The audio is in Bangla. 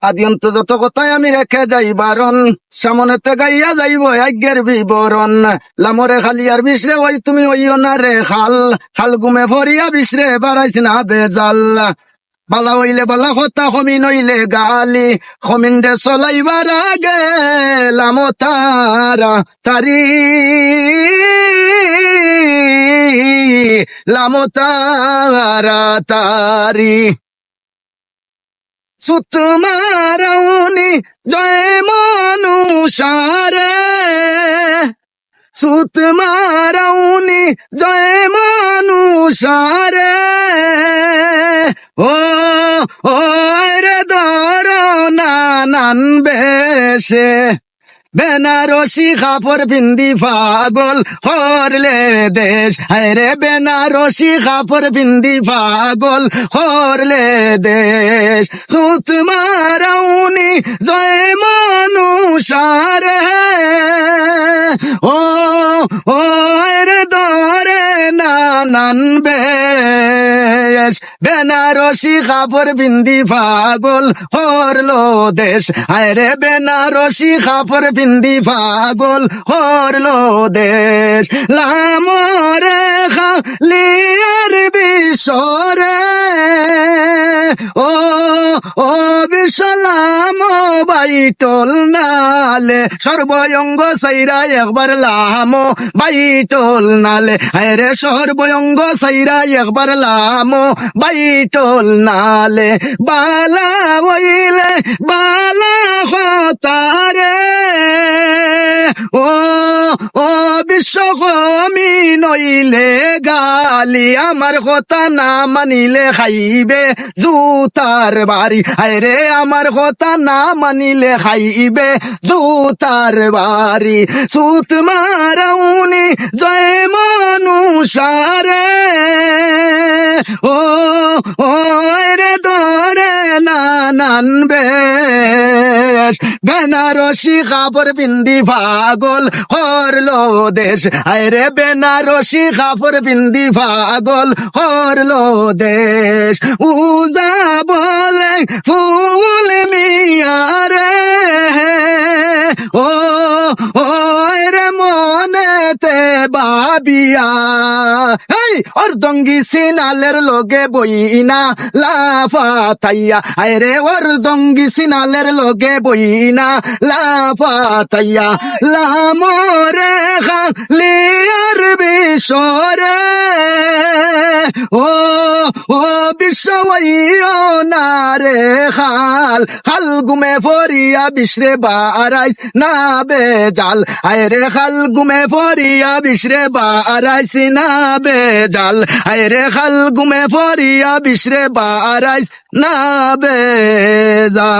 আদিয়ন্ত যত কথাই আমি রেখে যাই বারণ, সামনেতে গাইয়া যাইব আজ্ঞের বিবরণ। লামরে খালিয়ার বিশরে ওই তুমি ওইও না রে খাল, খাল গুমে ভরিয়া বিশরে বাড়াইছ না বেজাল। বালা হইলে বালা কথা খমিন হইলে গালি, খমিনডে চলাইবার আগে লামো তারা তারি, লামো তারা তারি। সুত মারাউনি জয় মানুষারে, সুত মারাউনি জয় মানুষারে। ও ও রে ধর নানান বেশে, বেনারসি কাপড় পিন্দি পাগল করলে দেশ। আরে বেনারসি কাপড় পিন্দি পাগল করলে দেশ। সুত মারাউনি জয় মানুষারে। ও ও রে ধরে নানান বেশ, বেনারসি কাপড় পিন্দি পাগল করলো দেশ। আরে বেনারসি কাপড় পিন্দি পাগল করলো দেশ। লামরে খালিয়ার বিশরে, ও ও বিশলাম বাইটল নালে, সর্বঙ্গ সাইরা একবার লামো বাইটল নালে। আরে সর্বঙ্গ সাইরা একবার লামো বাইটল নালে। বালা হইলে বালা হতারে, ও ও বিশ্বকর্মী নইলে গালি, আমার কথা না মানিলে খাইবে জুতার বাড়ি। আরে আমার কথা না মানিলে খাইবে জুতার বাড়ি। সুত মারাউনি জয় মানুষারে। ও ও রে ধরে নানান বেশ, বেনারসি কাপড় পিন্দি পাগল করলো দেশ। আরে বেনারসি কাপড় পিন্দি পাগল করলো দেশ। উজা বলে ফুল মিয়ারে, ও ও রে মনেতে বাবিয়া, এই অর্ধঙ্গি সিনালের লগে বইনা লাফাতাইয়া। আরে অর্ধঙ্গি সিনালের লগে বইনা লাফাতাইয়া। লামরে খালিয়ার বিশরে, ও ও বিশ্ব না রে খাল, খাল গুমে ফরিয়া বিশরে বারাইস না বেজাল। আরে খাল গুমে ফরিয়া বিশরে বারাইস না বেজাল। আরে খাল গুমে ফরিয়া বিশরে বারাইস না বেজাল।